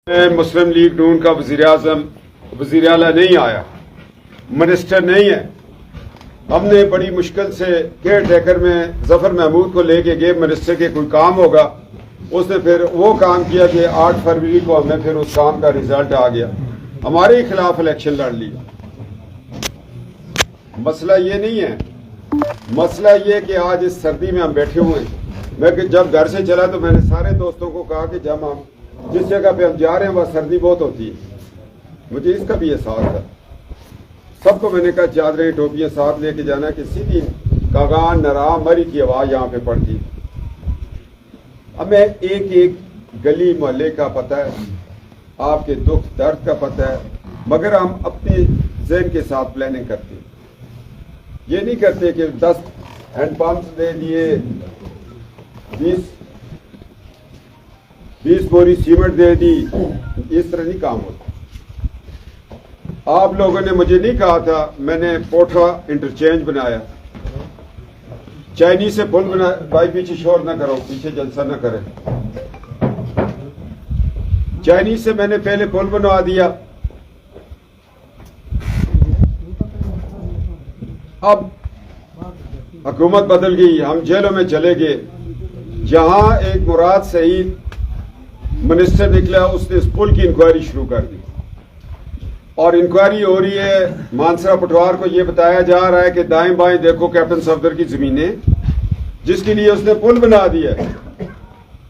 مسلم league نون کا وزیر اعظم وزیر اعلیٰ نہیں آیا، منسٹر نہیں ہے. ہم نے بڑی مشکل سے کیئر ٹیکر میں ظفر محمود کو لے کے گئے، منسٹر کے کوئی کام ہوگا. اس نے پھر وہ کام کیا کہ 8 فروری کو ہمیں پھر اس کام کا رزلٹ آ گیا، ہمارے ہی خلاف الیکشن لڑ لی. مسئلہ یہ نہیں ہے، مسئلہ یہ کہ آج اس سردی میں ہم بیٹھے ہوئے ہیں. میں جب گھر سے چلا تو میں نے سارے دوستوں کو کہا کہ جب ہم جس جگہ پہ ہم جا رہے ہیں وہاں سردی بہت ہوتی ہے. مجھے اس کا بھی احساس تھا. سب کو میں نے کہا چادریں ٹوپیاں ساتھ لے کے جانا کہ سیدھی کاغان نرا مری کی آواز یہاں پہ پڑتی. ہمیں ایک ایک گلی محلے کا پتہ ہے، آپ کے دکھ درد کا پتہ ہے، مگر ہم اپنے ذہن کے ساتھ پلاننگ کرتے ہیں. یہ نہیں کرتے کہ 10 ہینڈ پمپس دے دیے، 20 بوری سیمنٹ دے دی. اس طرح نہیں کام ہوتا. آپ لوگوں نے مجھے نہیں کہا تھا، میں نے پوٹھا انٹرچینج بنایا، چائنیز سے پل بنا. بھائی پیچھے شور نہ کرو، پیچھے جلسہ نہ کرے. چائنیز سے میں نے پہلے پل بنوا دیا. اب حکومت بدل گئی، ہم جیلوں میں چلے گئے. جہاں ایک مراد سعید منسٹر نکلا، اس نے اس پل کی انکوائری شروع کر دی، اور انکوائری ہو رہی ہے. مانسرا پٹوار کو یہ بتایا جا رہا ہے کہ دائیں بائیں دیکھو کیپٹن صفدر کی زمینیں، جس کے لیے اس نے پل بنا دیا.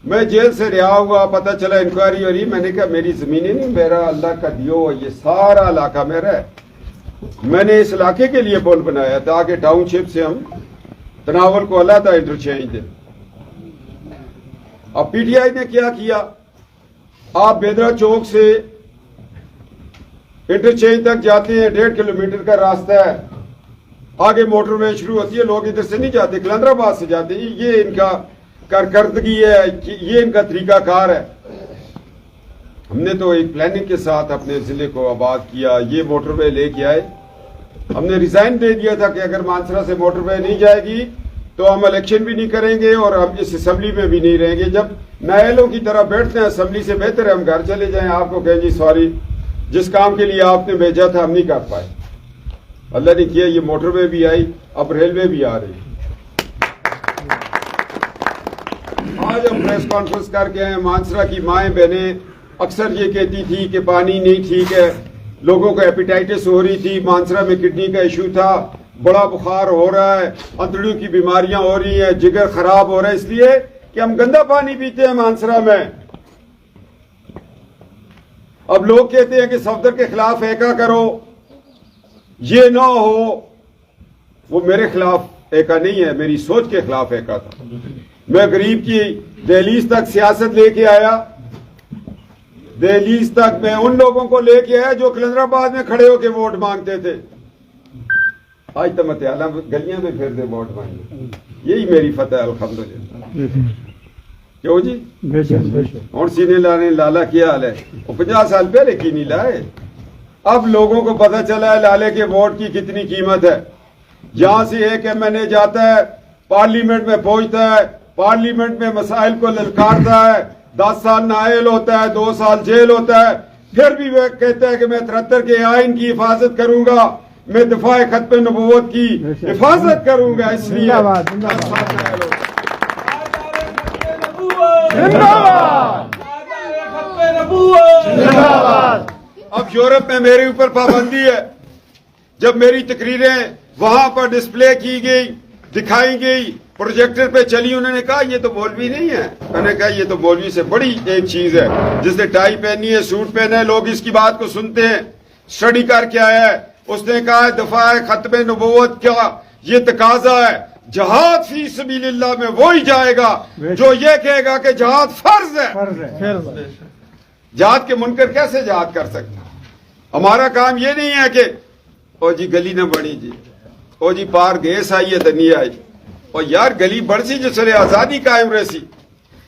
میں جیل سے رہا ہوا، پتہ چلا انکوائری ہو رہی. میں نے کہا میری زمینیں نہیں، میرا اللہ کا دیو، یہ سارا علاقہ میرا ہے. میں نے اس علاقے کے لیے پل بنایا تاکہ ٹاؤن شپ سے ہم تناول کو علیحدہ انٹرچینج دیں. اب پی ٹی آئی نے کیا کیا، آپ بیدرا چوک سے انٹرچینج تک جاتے ہیں، 1.5 کلومیٹر کا راستہ ہے. آگے موٹر وے شروع ہوتی ہے، لوگ ادھر سے نہیں جاتے، کلندر آباد سے جاتے ہیں. یہ ان کا کارکردگی ہے، یہ ان کا طریقہ کار ہے. ہم نے تو ایک پلاننگ کے ساتھ اپنے ضلع کو آباد کیا. یہ موٹر وے لے کے آئے. ہم نے ریزائن دے دیا تھا کہ اگر مانسرا سے موٹر وے نہیں جائے گی تو ہم الیکشن بھی نہیں کریں گے اور ہم اس اسمبلی میں بھی نہیں رہیں گے. جب نائلوں کی طرح بیٹھتے ہیں اسمبلی سے، بہتر ہے ہم گھر چلے جائیں. آپ کو کہیں جی سوری، جس کام کے لیے آپ نے بھیجا تھا ہم نہیں کر پائے. اللہ نے کیا، یہ موٹر وے بھی آئی، اب ریلوے بھی آ رہی. آج ہم پریس کانفرنس کر کے ہیں. مانسرا کی مائیں بہنیں اکثر یہ کہتی تھی کہ پانی نہیں ٹھیک ہے، لوگوں کو ہیپیٹائٹس ہو رہی تھی، مانسرا میں کڈنی کا ایشو تھا، بڑا بخار ہو رہا ہے، اندڑیوں کی بیماریاں ہو رہی ہیں، جگر خراب ہو رہا ہے، اس لیے کہ ہم گندا پانی پیتے ہیں مانسرا میں. اب لوگ کہتے ہیں کہ صفدر کے خلاف ایکا کرو، یہ نہ ہو. وہ میرے خلاف ایکا نہیں ہے، میری سوچ کے خلاف ایکا تھا. میں غریب کی دہلیز تک سیاست لے کے آیا. دہلیز تک میں ان لوگوں کو لے کے آیا جو کلندر آباد میں کھڑے ہو کے ووٹ مانگتے تھے. آج تو متعلق گلیاں میں پھر دے ووٹ مانگے. یہی میری فتح الحمدللہ. کیوں جی اور سینے لانے لالا کیا حال ہے؟ وہ 50 سال پہلے کی نہیں لائے. اب لوگوں کو پتہ چلا ہے لالے کے ووٹ کی کتنی قیمت ہے. جہاں سے ایک ایم این اے جاتا ہے، پارلیمنٹ میں پہنچتا ہے، پارلیمنٹ میں مسائل کو للکارتا ہے، 10 سال نائل ہوتا ہے، 2 سال جیل ہوتا ہے، پھر بھی وہ کہتا ہے کہ میں 73 کے آئین کی حفاظت کروں گا، میں دفاع ختم نبوت کی حفاظت کروں گا. اس لیے اب یورپ میں میرے اوپر پابندی ہے. جب میری تقریریں وہاں پر ڈسپلے کی گئی، دکھائی گئی، پروجیکٹر پہ چلی، انہوں نے کہا یہ تو مولوی نہیں ہے. میں نے کہا یہ تو مولوی سے بڑی ایک چیز ہے، جس نے ٹائی پہنی ہے، سوٹ پہنا ہے، لوگ اس کی بات کو سنتے ہیں. اسٹڈی کر کے آیا ہے. اس نے کہا دفاع ختم نبوت کا یہ تقاضا ہے. جہاد فی سبیل اللہ میں وہی جائے گا جو یہ کہے گا کہ جہاد فرض ہے. جہاد کے منکر کیسے جہاد کر سکتا؟ ہمارا کام یہ نہیں ہے کہ او جی گلی نہ بڑی جی، او جی پار گیس آئی ہے تو نہیں آئی. اور یار گلی بڑھ سی جس ویلے آزادی قائم رہی،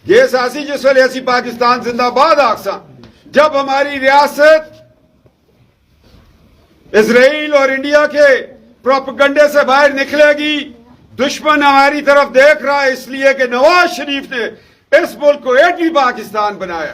گیس آسی جس ویلے ایسی پاکستان زندہ باد آکساں. جب ہماری ریاست اسرائیل اور انڈیا کے پروپیگنڈے سے باہر نکلے گی، دشمن ہماری طرف دیکھ رہا ہے، اس لیے کہ نواز شریف نے اس ملک کو ایٹمی پاکستان بنایا.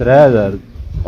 3000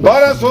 1200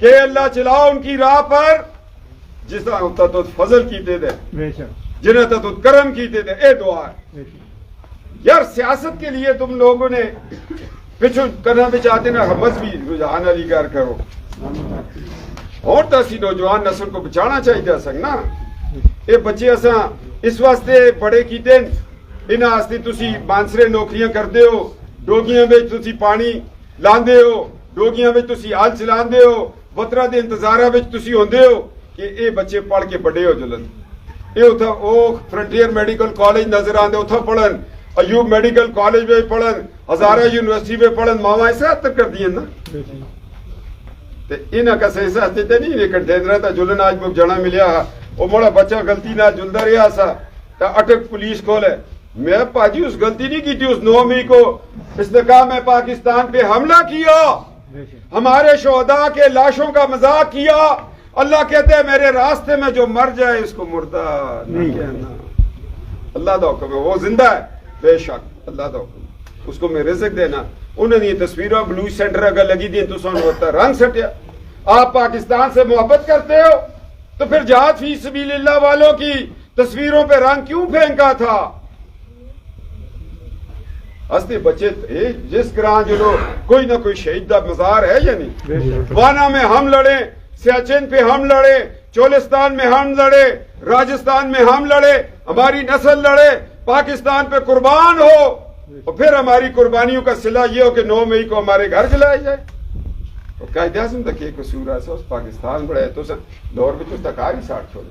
کہ اللہ چلاؤ ان کی راہ پر جس طرح ہوتا تو فضل کیتے تھے جنہیں تو کرم کیتے تھے. اے دعا ہے یار سیاست کے لیے تم لوگوں نے پچھو کرنا بھی چاہتے نا مذہبی رجحان علی کار کرو اور تو اسی نوجوان نسل کو بچانا چاہیے سنگ نا. یہ بچے اساں اس واسطے بڑے کیتے انہاں واسطے تسی بانسرے نوکریاں کرتے ہو, ڈوگیاں وچ تسی پانی لاندے ہو, ڈوگیاں وچ تسی ہل چلاندے ہو, وطرا دے انتظاراں وچ تسی ہوندے ہو کہ اے بچے پڑھ کے بڑے ہو جلن. اے اتھا او فرنٹیئر میڈیکل کالج نظر آندے اتھا پڑھن, ایوب میڈیکل کالج میں پڑھن, ہزارہ یونیورسٹی میں پڑھن, ماما ایسا حد تک کر دیئے نا. تے انہاں کا صحیح ساتھ تے نہیں یہ کنٹینر تا جلن آج مجھ جنا ملیا وہ موڑا بچہ غلطی نہ جلدا رہا سا تا اٹک پولیس کھول ہے. میں پاجی اس غلطی نہیں کی تھی, اس 9 مئی کو استحکام پاکستان پہ حملہ کیا, ہمارے شہداء کے لاشوں کا مذاق کیا. اللہ کہتے ہیں میرے راستے میں جو مر جائے اس کو مردہ نہیں کہنا. اللہ دا حکم ہے, وہ زندہ ہے بے شک, اللہ دا حکم ہے, اس کو میں رزق دینا. انہوں نے یہ تصویریں بلوچ سینٹر اگر لگی دی تو سن ہوتا رنگ سٹیا. آپ پاکستان سے محبت کرتے ہو تو پھر جہاد فی سبیل اللہ والوں کی تصویروں پہ رنگ کیوں پھینکا تھا؟ ہستے بچے جس گراں جو کوئی نہ کوئی شہید دا مزار ہے یا نہیں. وانا میں ہم لڑے, سیاچن پہ ہم لڑے, چولستان میں ہم لڑے, راجستھان میں ہم لڑے, ہماری نسل لڑے, پاکستان پہ قربان ہو, اور پھر ہماری قربانیوں کا صلہ یہ ہو کہ 9 مئی کو ہمارے گھر جلائے جائے. اور قائد اعظم تک یہ قصور ہے اس پاکستان بڑے تو دور میں تو تکار ہی ساڑھ چھوڑے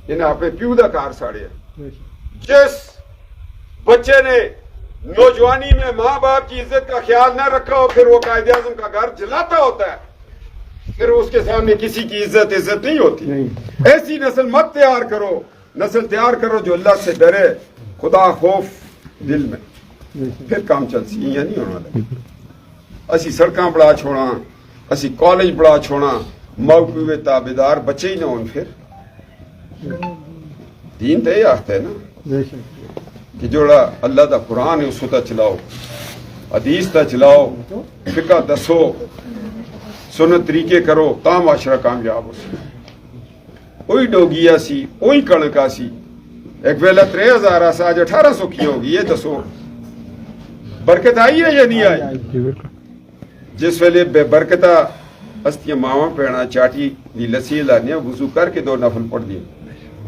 انہیں اپنے پیو دا کار ساڑے. جس بچے نے نوجوانی میں ماں باپ کی عزت کا خیال نہ رکھا ہو پھر وہ قائد اعظم کا گھر جلاتا ہوتا ہے, پھر اس کے سامنے کسی کی عزت نہیں ہوتی. ایسی نسل مت تیار کرو, نسل تیار کرو جو اللہ سے ڈرے, خدا خوف دل میں, پھر کام چل سی. یہ نہیں ہونا لگے اسی سڑکاں بڑا چھوڑا, اسی کالج بڑا چھوڑا, موقوع تابیدار بچے ہی نہ ہون. پھر دین تو یہ آختا ہے نا کہ جوڑا اللہ دا قرآن ہے اس تا چلاؤ, حدیث تا چلاؤ, فقہ دسو, سنت طریقے کرو, تا معاشرہ کامیاب ہو سی. وہی ڈوگیا سی, وہی کڑکا سی, ایک ویلا 3000 آسا آج 1800 کی ہوگی. یہ دسو برکت آئی ہے یا نہیں آئی؟ جس ویلے بے برکتہ استیاں ماواں پینا چاٹی دی لسی لانیا وضو کر کے 2 نفل پڑھ دیے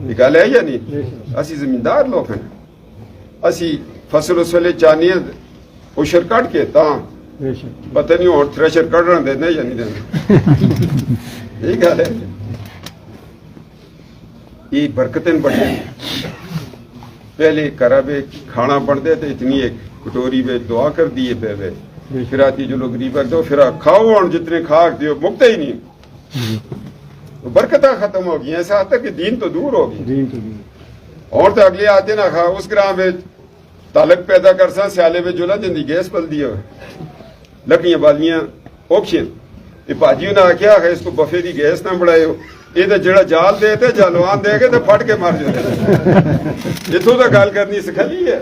نکالے ہے یا نہیں؟ اسی زمیندار لوگ ہیں, اسی فصل اس ویلے چاہنی اشر کٹ کے تاں پتہ نہیں اور تھریشر کٹ رہے دینے یا نہیں دینے. یہ گل ہے, یہ برکتیں بڑھیں. پہلے کرابے کھانا بنتے تھے اتنی ایک کٹوری میں دعا کر دیے پہ پھر آتی جو لوگ غریب دو پھر کھاؤ اور جتنے کھاک دیو مکتے ہی نہیں. برکتیں ختم ہو گئی. ایسا آتا کہ دین تو دور ہو گئی. اور تو اگلے آتے نہ کھا اس گراہ میں تعلق پیدا کر سا سیالے میں جلا جندی گیس پل دیا لکڑیاں بالیاں اوکشن. یہ پاجیوں نے آخیا ہے اس کو بفے دی گیس نہ بڑھائے ہو, یہ تو جڑا جال دے تے جالوان دے گے تو پھٹ کے مار جاتے. اتوں تو گل کرنی سکھلی ہے.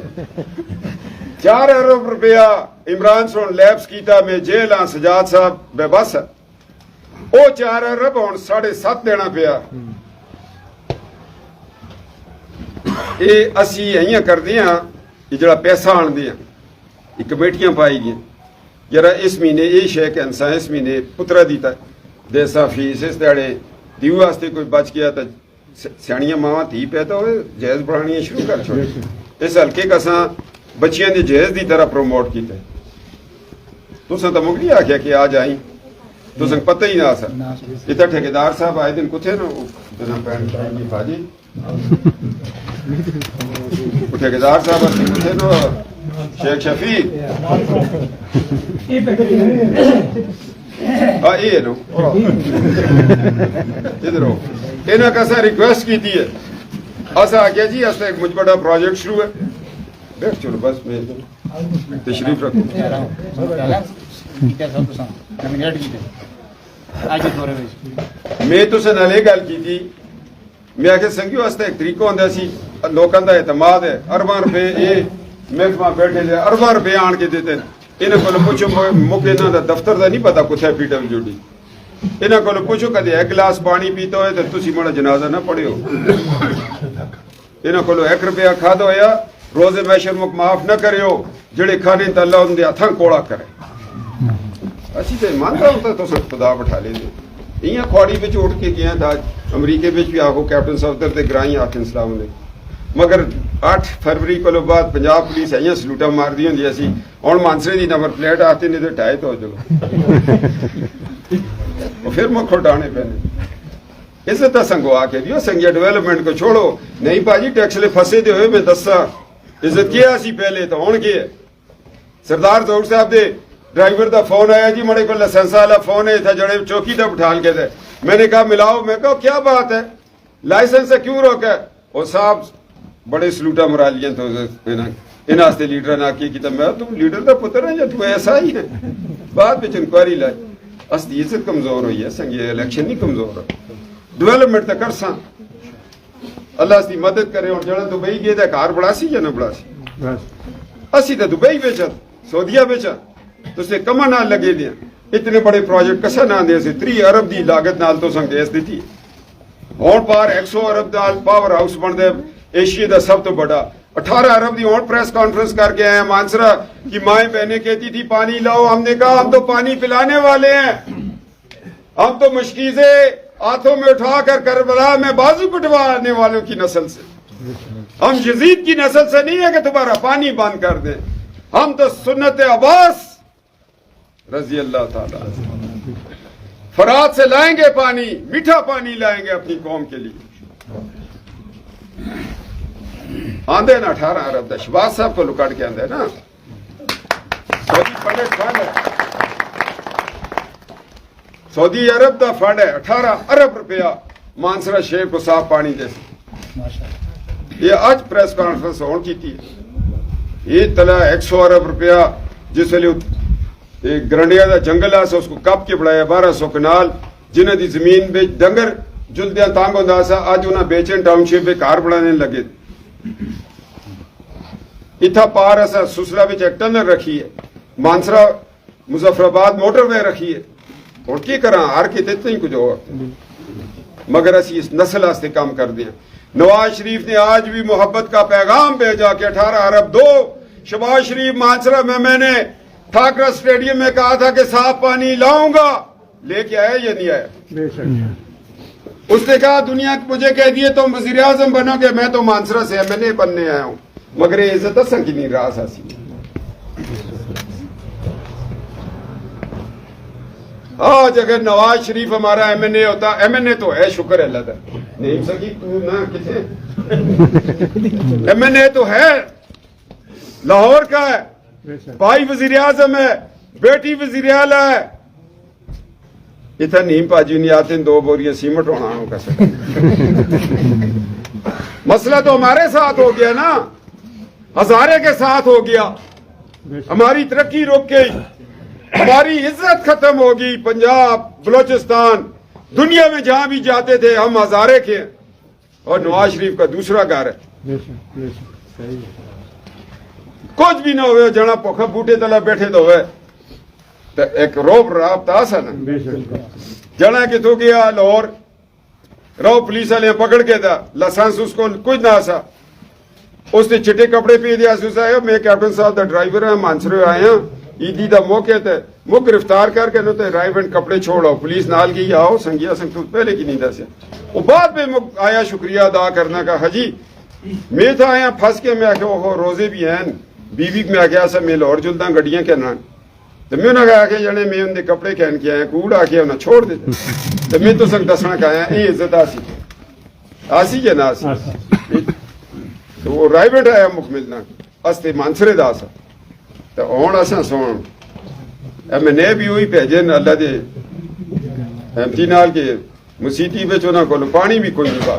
4 ارب روپیہ عمران سون لیبس کیتا میں جیل ہاں سجاد صاحب بے بس ہے. وہ 4 ارب ہوں 7.5 دینا پیا. یہ اسی ایاں کر دیا یہ جڑا پیسہ آن دیا یہ کمیٹیاں پائی گئی جرا اس مہینے یہ شے کہ انسان اس مہینے پترا دیتا دیسا فیس اس دیڑے دیو واسطے کوئی بچ گیا تو سیاڑیاں ماواں تھی پیدا ہوئے جہیز بڑھانی شروع کر چھوڑے. اس ہلکے کا ساں بچیاں نے جہیز دی طرح پروموٹ کیتا ہے. تو ساں تو مگلی آکھیا کہ آج آئیں تو سنگ پتہ ہی نہ سا اتنا ٹھیکیدار صاحب آئے دن کتھے نا جنا پین کی فاجی ٹھیکیدار صاحب اسی کتھے نا شیخ شفیق یہ نو ادھر ہو انہاں کا سا ریکویسٹ کی تھی ہے اسا آگیا جی اسا ایک مجھ بڑا پروجیکٹ شروع ہے. بیٹھ چلو بس میں تشریف رکھو. میں تو سے نالے گل کی تھی میں آخر سنگیو واسطے ایک طریقہ ہوتا سی لوگوں کا اعتماد ہے. ارباں روپے یہ محکمہ بیٹھے دے ارباں روپے آن کے دیتے ਇਹਨਾਂ ਕੋਲੋਂ ਪੁੱਛੋ ਮੁੱਕ ਇਹਨਾਂ ਦਾ ਦਫ਼ਤਰ ਦਾ ਨਹੀਂ ਪਤਾ ਕਿੱਥੇ PWD। ਇਹਨਾਂ ਕੋਲੋਂ ਪੁੱਛੋ ਕਦੇ ਇੱਕ ਗਲਾਸ ਪਾਣੀ ਪੀਤਾ ਹੋਏ ਤੇ ਤੁਸੀਂ ਮਾੜਾ ਜਨਾਜ਼ਾ ਨਾ ਪੜਿਓ। ਇਹਨਾਂ ਕੋਲੋਂ 1 ਰੁਪਇਆ ਖਾਦਾ ਹੋਇਆ روزے محشر مک معاف نہ کریو جڑے کھانے تے اللہ ان دے ہتھاں کوڑا کرے۔ اسی تے ایماندار ہوندا تو سب خدا بٹھا لے دے ایاں کھوڑی وچ اٹھ کے گیا تھا امریکہ وچ بھی آگو کیپٹن صفدر تے گرائی آکھن سلام نے مگر 8 فروری کو بعد پنجاب پولیس ایاں سلوٹا مار دی ہوندی اسی ہن مانسرے دی نمبر پلیٹ آتے نے تے ٹائے تو چلو اور پھر مکھ ہٹانے پینے۔ عزت سنگو آ کے دیو سنگیا ڈیولپمنٹ کو چھوڑو نہیں باجی ٹیکس لے پھسے دے ہوئے میں دسا عزت کیا سی پہلے تو ہون کی ہے۔ سردار ظہور صاحب دے ڈرائیور دا فون آیا جی مڑے کو لائسنس والا فون ہے تھا جڑے چوکی دا بٹھال کے دے میں نے کہا ملاؤ میں کہا کیا بات ہے لائسنس سے کیوں روکا وہ صاحب بڑے سلوٹا مرا لیے تو ان واسطے لیڈر نہ کی تم میں تم لیڈر دا پتر ہے یا تو ایسا ہی ہے بعد میں انکوائری لائی اصلی عزت کمزور ہوئی ہے سنگ یہ الیکشن نہیں کمزور ہے ڈیولپمنٹ تو کر سا اللہ اس کی مدد کرے اور جڑا دبئی گئے تھا کار بڑا سی یا نہ بڑا سی اسی تو دبئی بیچا سعودیہ بیچا تو اسے کما نہ لگے دیا اتنے بڑے پروجیکٹ کسا نہ دے سے 3 ارب دی لاگت نال تو سنگ دیس دیتی اور پار 100 ارب نال پاور ہاؤس بن دے ایشیا دا سب تو بڑا 18 ارب دی اور پریس کانفرنس کر کے آئے مانسرا کی مائیں بہنیں کہتی تھی پانی لاؤ ہم نے کہا ہم تو پانی پلانے والے ہیں ہم تو مشکیزیں ہاتھوں میں اٹھا کر کربلا میں بازو کٹوانے والوں کی نسل سے ہم یزید کی نسل سے نہیں ہے کہ تمہارا پانی بند کر دیں ہم تو سنت عباس رضی اللہ تعالی فرات سے لائیں گے پانی میٹھا پانی لائیں گے اپنی قوم کے لیے آندے نا 18 ارب دا شہباز صاحب کو لکاٹ کے آندے نا سعودی پنڈت فنڈ ہے سعودی عرب دا فنڈ ہے 18 ارب روپیہ مانسرا شیخ کو صاف پانی دے سکتے یہ آج پریس کانفرنس ہون کی تھی یہ تلا 100 ارب روپیہ جس ویلے گرنڈیا دا جنگل ہے اس کو کپ کے بڑھایا 1200 کنال جنہ دی زمین بے ڈنگر جلدیاں تانگ ہوندا سا اج انہاں بیچن ٹاؤن شپ پہ کار بڑھانے لگے اتھا پار ایسا سسلا وچ ایک ٹنل رکھی ہے مانسرا مظفر آباد موٹر وے رکھی ہے اور کی کراں ہر کے تے ہی کچھ اور مگر اسی اس نسل واسطے کام کر دیا۔ نواز شریف نے آج بھی محبت کا پیغام بھیجا کہ 18 ارب دو شہباز شریف مانسرا میں نے ٹھاکرا اسٹیڈیم میں کہا تھا کہ صاف پانی لاؤں گا لے کے آیا یا نہیں آیا اس نے کہا دنیا مجھے کہہ دیے تم وزیر اعظم بنو گے میں تو مانسرا سے MNA بننے آیا ہوں مگر یہ عزت اصل کی نہیں رہا سی آج اگر نواز شریف ہمارا MNA ہوتا MNA تو ہے شکر ہے اللہ کا نہیں سکی تو نہ کتنے MNA تو ہے لاہور کا ہے بھائی وزیر اعظم ہے بیٹی وزیر اعلیٰ ہے اتنا نیم پاجی نہیں آتے 2 بوریاں سیمنٹ ہونا کا سکتا مسئلہ تو ہمارے ساتھ ہو گیا نا ہزارے کے ساتھ ہو گیا ہماری ترقی رک گئی ہماری عزت ختم ہوگی پنجاب بلوچستان دنیا میں جہاں بھی جاتے تھے ہم ہزارے کے اور نواز شریف کا دوسرا گھر ہے کچھ بھی نہ ہوئے جنا پوکھا بوٹے تلا بیٹھے تو ہوئے تو ایک روب رابطہ آسا نا جنا کہ تو گیا لاہور رو پولیس والے پکڑ کے تھا لائسنس اس کو کچھ نہ آسا اس نے چٹے کپڑے پہ دیا میں کیپٹن صاحب دا ڈرائیور ہے مانسرے آئے ہیں عیدی دا موقع تے وہ گرفتار کر کے نو تے ڈرائیو اینڈ کپڑے چھوڑو پولیس نال گئی آؤ سنگیا سنگ تو پہلے کی نہیں دسیا وہ بعد میں آیا شکریہ ادا کرنا کا حجی میں تھا آیا پھنس کے میں آخیا وہ روزے بھی ہیں بیوی میں آخیا سا میں لاہور جلدا گڈیاں کہنا تو میں انہیں کہا کہ جنے میں ان دے کپڑے کہن کے آیا کوڑ آ کے انہیں چھوڑ دیتے تو میں تو سنگ دسنا کہا یہ عزت آسی یا نہ آسی تو وہ رائبٹ آیا مک ملنا استے مانسرے دا سا تو ہوں اصا سن MNA بھی ہوئی بھیجے اللہ دے MP نال کے مسیتی انہوں کو پانی بھی کوئی نہیں پا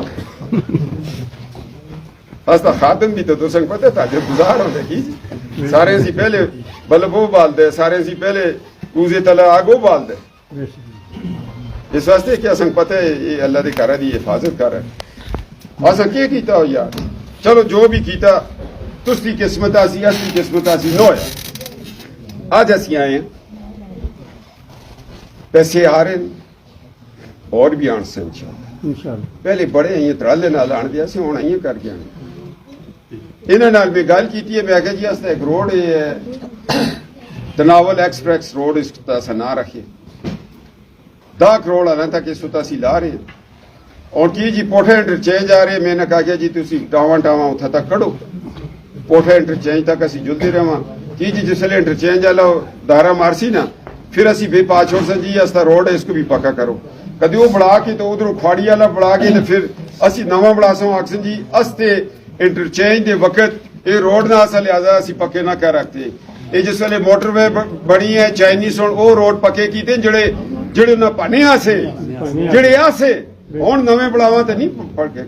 استا خاتم بھی تو سنگ پتہ تھا جب گزار ہوتے کی سارے سی پہلے بلب وہ بال دے سارے سی پہلے کوزے تلا آگ وہ بال دے اس واسطے کیا سنگ پتہ ہے یہ اللہ دے کر دی حفاظت کر رہا ہے اسا کیا کیتا ہو یار چلو جو بھی کیتا تس کی قسمت آسی اصلی قسمت آسی نو ہے آج اسی آئے ہیں پیسے آ رہے ہیں اور بھی آن سے انشاءاللہ پہلے بڑے ہیں ترالے نال آن دیا سے ہونا ہی کر کے آنے انہوں نال میں گل کی ہے میں کہ جی اس ایک روڈ ہے تناول ایکسپریس روڈ اس کا سا نہ رکھے 10 کروڑ آنا تھا کہ اس کا سی لا رہے ہیں اور کی جی پوٹھے انٹرچینج آ رہے میں نے کہا کہ جی تسی ٹاواں ٹاواں اتھا تک کڑو پوٹھے انٹرچینج تک اسی جلدی رہواں کی جی جس لے انٹرچینج والا دارا مارسی نا پھر اسی بے پاچھوڑ سے جی استا روڈ ہے اس کو بھی پکا کرو کدی وہ بڑھا کے تو ادھر کھواڑی والا بڑھا کے تو پھر اسی نواں بڑھا سو آکسن جی استے انٹرچینج دے وقت یہ روڈ نہ اسا لہذا اسی پکے نہ کر رکھتے یہ جس ویلے موٹر وے بڑی ہے چائنیز وہ روڈ پکے کیتے جڑے جڑے نہ پانے آسے جڑے آسے ہوں نویں بڑھاوا تو نہیں پڑ کے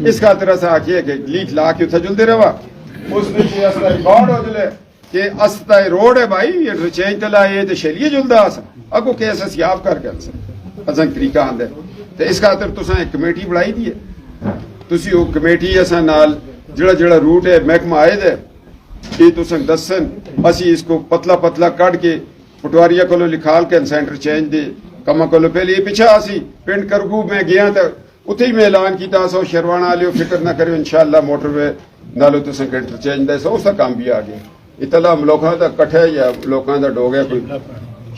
اس کا طرح سے آخیے کہ لیٹ لا کے اتنا جلدے رہا اس میں ریکارڈ ہو جلے کہ استا روڈ ہے بھائی انٹرچینج تلا یہ تو شیلیے جلدا آسا اگو کیس اسی آپ کر کے ازن طریقہ آندے تو اس خاطر تساں ایک کمیٹی بڑھائی دی ہے تسی وہ کمیٹی اساں نال جڑا جڑا روٹ ہے محکمہ آئے دے یہ تساں دسن اسی اس کو پتلا پتلا کٹ کے پٹواریا کو لکھال کے سینٹر چینج دے کما کو پہلے یہ پیچھا اسی پنڈ کرگو میں گیا تو اتھے ہی میں اعلان کیتا سو شروانا لیو فکر نہ کرو انشاءاللہ موٹر وے نالو تساں انٹرچینج دے سو اس کا کام بھی آ گیا اتلا لوکاں دا کٹھے یا لوکاں دا ڈوگ ہے کوئی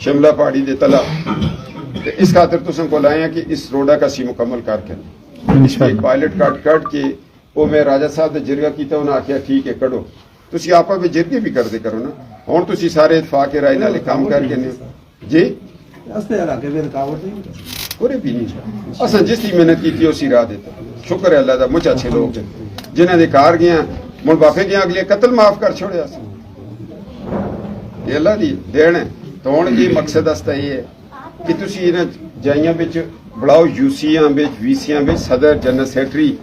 شملہ پہاڑی دے تلا اس خاطر تساں کو لائے ہیں کہ اس روڈا کا سی مکمل کر کے ایک پائلٹ کٹ کے وہ میں راجہ صاحب دے جرگہ کیتا انہاں آخیا ٹھیک ہے کڈو تسی آپا بھی جرگے بھی کر دے کرو نا ہوں تسی سارے اتفاق رائے نال کام کر کے جی پورے بھی نہیں اصل جس کی محنت کی تھی اسی راہ دیتا شکر ہے اللہ دا مجھ اچھے لوگ ہیں جنہوں نے کار گیا مل باپے گیا اگلے قتل معاف کر چھوڑے یہ اللہ دی دین ہے تو ہوں یہ مقصد استا یہ ہے کہ تسی انہیں جائیاں بچ بڑھاؤ یو سیاں بچ وی سیاں بچ صدر جنرل سیکرٹری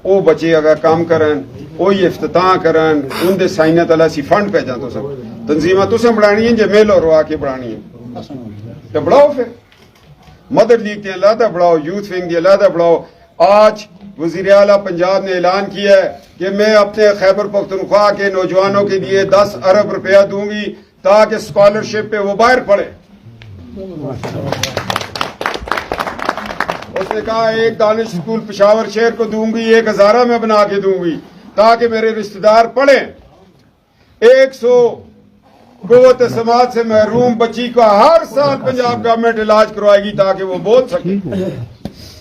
او بچے اگر کام کرن وہی افتتاح کرن ان دے سائنہ تعالیٰ سی فنڈ پہ جان تو سب تنظیمہ تسیں بڑھانی ہیں جو میل اور روا کے بڑھانی ہیں تو بڑھاؤ پھر مدر لیگ کے علیحدہ بڑھاؤ یوتھ ونگ کے علیحدہ بڑھاؤ آج وزیر اعلیٰ پنجاب نے اعلان کیا ہے کہ میں اپنے خیبر پختونخوا کے نوجوانوں کے لیے 10 ارب روپیہ دوں گی تاکہ اسکالرشپ پہ وہ باہر پڑے اس نے کہا ایک دانش اسکول پشاور شہر کو دوں گی 1 ہزارہ میں بنا کے دوں گی تاکہ میرے رشتہ دار پڑھیں 100 قوت سماج سے محروم بچی کا ہر سال پنجاب گورنمنٹ علاج کروائے گی تاکہ وہ بول سکے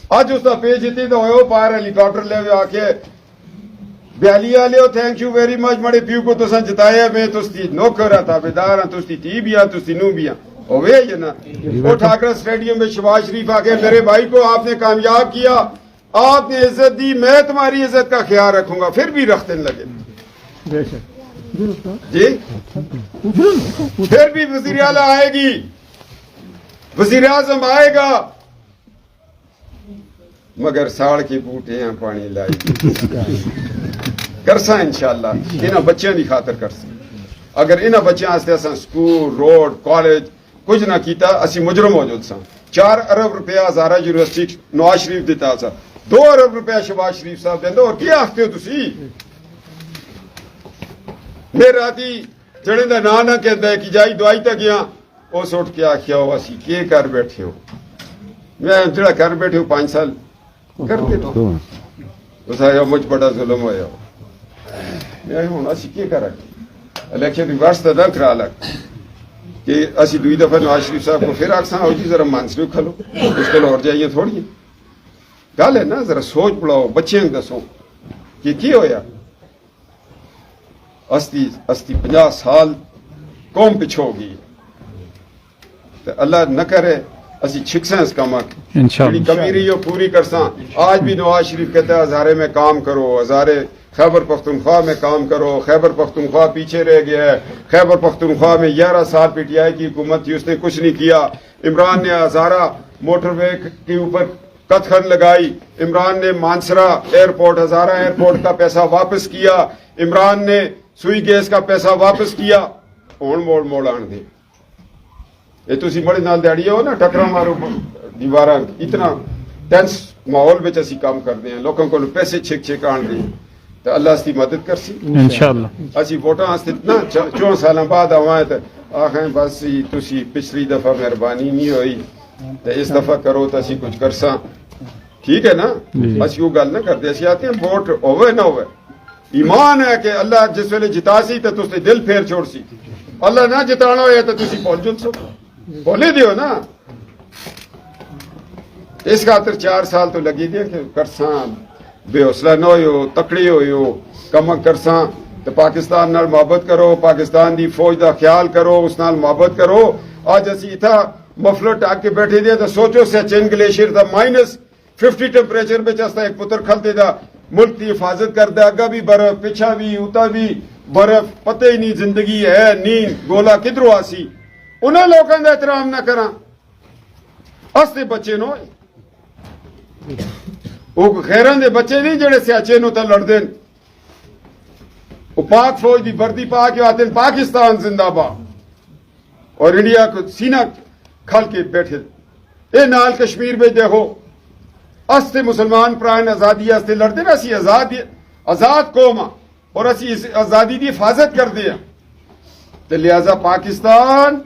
آج اس کا پیج اتنی تو ہوئے پار ہیلی کاپٹر لے ہوئے آکے بیالی آلے ہو تھینک یو ویری مچ مڑے پیو کو تو سن جتایا میں تو اس کی نوکر تھا بیدار تو اس کی تی بھی تو اس کی نو بھی ہوئے یہ نا وہ ٹھاکرہ اسٹیڈیم میں شہباز شریف آکے میرے بھائی کو آپ نے کامیاب کیا آپ نے عزت دی میں تمہاری عزت کا خیال رکھوں گا پھر بھی رکھتے لگے جی پھر بھی وزیر اعلیٰ آئے گی وزیر اعظم آئے گا مگر ساڑ کے بوٹے ہیں پانی لائی کرسا انشاءاللہ انہاں بچیاں دی خاطر کرسا اگر انہاں بچیاں آستے اساں سکول روڈ کالج کچھ نہ کیتا اسی مجرم ہو جلد ساں 4 ارب روپیہ ہزارہ یونیورسٹی نواز شریف دیتا سا 2 ارب روپیہ شہباز شریف صاحب دیندو اور کیا آختے ہو تسی میرے راتی جڑے دا نانا کہتا ہے کہ جائی دوائی تا گیا وہ سوٹ کے آخیا ہو اسی کیے کر بیٹھے ہو میں جڑا کر بیٹھے ہو 5 سال کرتے تو اس آیا مجھ بڑا ظلم ہویا میں ہوں اسی کیے کر رکھے الیکشن ریورس تا نہ کرا لگ کہ اسی 2 دفعہ نواز شریف صاحب کو پھر آکساں ہو جی ذرا مانسلو کھلو اس کے اور جائیے تھوڑی گل ہے نا ذرا سوچ پڑاؤ بچے دسو کہ کی ہویا استی 50 سال قوم پچھو گئی تو اللہ نہ کرے اسی چھکساں اس کام کی کمی رہی ہو پوری کرساں آج بھی نواز شریف کہتا ہے ہزارے میں کام کرو ہزارے خیبر پختونخوا میں کام کرو خیبر پختونخوا پیچھے رہ گیا ہے خیبر پختونخوا میں 11 سال پی ٹی آئی کی حکومت تھی اس نے کچھ نہیں کیا عمران نے ہزارہ موٹر وے کے اوپر کتخن لگائی عمران نے مانسرا ایئرپورٹ ہزارہ ایئرپورٹ کا پیسہ واپس کیا عمران نے سوئی گیس کا پیسہ واپس کیا ہون موڑ آن دے یہ تسی بڑے نال دیڑی ہو نا ٹکرا مارو دیواراں اتنا ٹینس ماحول میں اسی کام کرتے ہیں لوگوں کو پیسے چھک آن دے تو اللہ اس کی مدد کر سی انشاءاللہ اسی ووٹاں اتنا 4 سال بعد آوائیں تو آخیں بس تسی پچھلی دفعہ مہربانی نہیں ہوئی تو اس دفعہ کرو تو اسی کچھ کرساں ٹھیک ہے نا جی۔ اسی وہ گل نہ کرتے اسی آتے ہیں ووٹ ہوئے نہ ہوئے ایمان ہے کہ اللہ جس ویلے جتا سی تو تس دل پھیر چھوڑ سی اللہ نہ جتانا ہوئے تو تسی بول جل سو بولے دیو نا اس خاطر 4 سال تو لگی دے کہ کرساں بے حوصلہ نہ ہوئے تکڑی ہوئے کم کرساں تو پاکستان نال محبت کرو پاکستان دی فوج دا خیال کرو اس نال محبت کرو آج اسی اتھا مفلر ٹاک کے بیٹھے دے تو سوچو سچین گلیشیر دا -50 ٹیمپریچر میں چستا ایک پتر کھلتے دا ملک کی حفاظت کرتا اگا بھی برف پچھا بھی اتا بھی برف پتہ ہی نہیں زندگی ہے نیند گولا کدھروں آسی انہیں لوگوں کا احترام نہ کراں استے بچے نو وہ خیرن دے بچے نہیں جڑے سیاچے نو تے لڑ دین وہ پاک فوج دی وردی پا کے آتے ہیں پاکستان زندہ باد اور انڈیا کو سینہ کھل کے بیٹھے اے نال کشمیر میں دیکھو استے مسلمان پرائن آزادی استے لڑتے نا اسی آزاد قوم ہاں اور اسی اس آزادی دی حفاظت کر دیا تو لہذا پاکستان